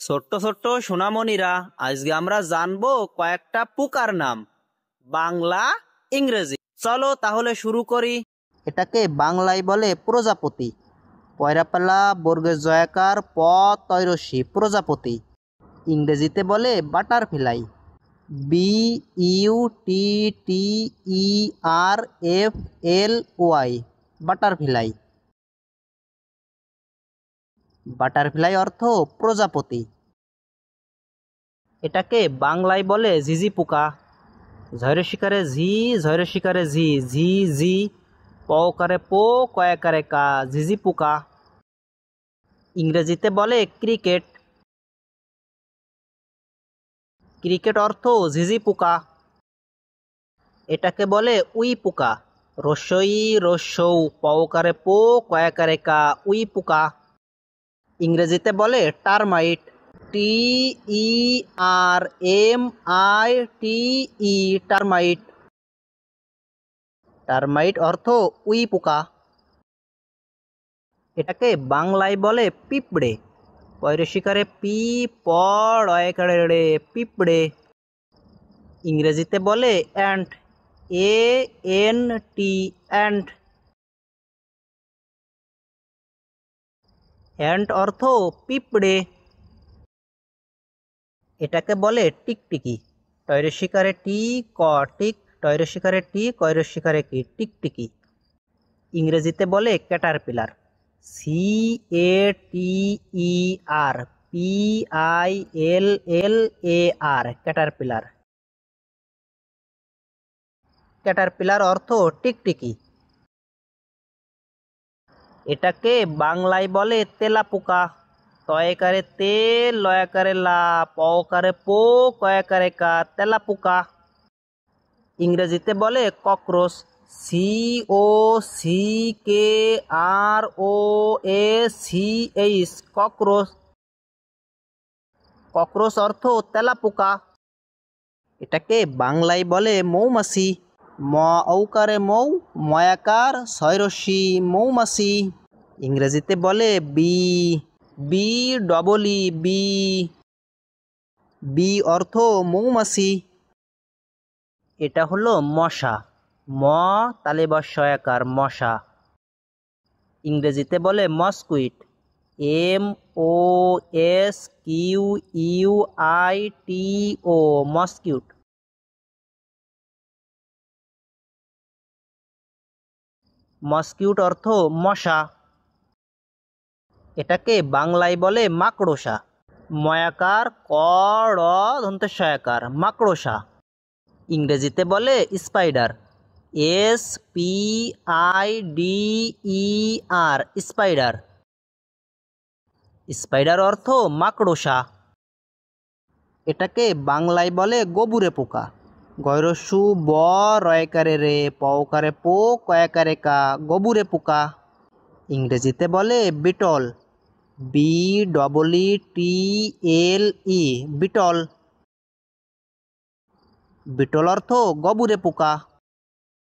ছোট্ট ছোট্ট সোনামণিরা, আজকে আমরা জানবো কয়েকটা পোকার নাম, বাংলা, ইংরেজি। চলো তাহলে শুরু করি। এটাকে বাংলায় বলে প্রজাপতি। পয়রাপালা বর্গের জয়াকার প তৈরসী প্রজাপতি। ইংরেজিতে বলে বাটারফ্লাই। BUTTERFLY butterfly. বাটারফ্লাই অর্থ প্রজাপতি। এটাকে বাংলায় বলে ঝিঝি পোকা। ঝয়রে শিকারে ঝি, ঝয়রে শিকারে ঝি, ঝি ঝি, পকারে পো, কয়াকারে কা, ঝিঝি পোকা। ইংরেজিতে বলে ক্রিকেট। ক্রিকেট অর্থ ঝিঝি পোকা। এটাকে বলে উই পোকা। রস্যই রস্যৌ, পকারে পো, কয়াকারে কা, উই পোকা। ইংরেজিতে বলে টারমাইট। TERMITE টারমাইট। টারমাইট অর্থ উই পোকা। এটাকে বাংলায় বলে পিঁপড়ে। পয়রে শিকারে পি, পড়ে রে, পিঁপড়ে। ইংরেজিতে বলে অ্যান্ট। ANT ant. অ্যান্ট অর্থ পিঁপড়ে। এটাকে বলে টিকটিকি। টয়রে শিকারে টি, ক টিক, টয়রে শিকারে টি, কয়রে শিকারে কি, টিকটিকি। ইংরেজিতে বলে ক্যাটারপিলার। CATERPILLAR Caterpillar. ক্যাটারপিলার অর্থ টিকটিকি। এটাকে বাংলায় বলে তেলাপোকা। তয়কারে তে, লয়াকারে লা, পকারে পো, কয়াকারে কা, তেলাপোকা। ইংরেজিতে বলে ককরোচ। COCKROACH cockroach. ককরোচ অর্থ তেলাপোকা। এটাকে বাংলায় বলে মৌমাছি। ম ঔকারে মৌ, ময়াকার ছয়রস্যি, মৌমাছি। ইংরেজিতে বলে BI বি অর্থ মৌমাছি। এটা হলো মশা। ম তালেবাসয়াকার মশা। ইংরেজিতে বলে মসকুইট। MOSQUITO মসকিউট। মসকিউট অর্থ মশা। এটাকে বাংলায় বলে মাকড়সা। ময়াকার ক ড় দন্তস্বয়াকার মাকড়সা। ইংরেজিতে বলে স্পাইডার। SPIDER spider. স্পাইডার অর্থ মাকড়সা। এটাকে বাংলায় বলে গবুরে পোকা। গয়রস্যু ব রয়কারে রে, পকারে পো, কয়াকারে কা, গবুরে পোকা। ইংরেজিতে বলে বিটল। BEETLE beetle. বিটল অর্থ গবুরে পোকা।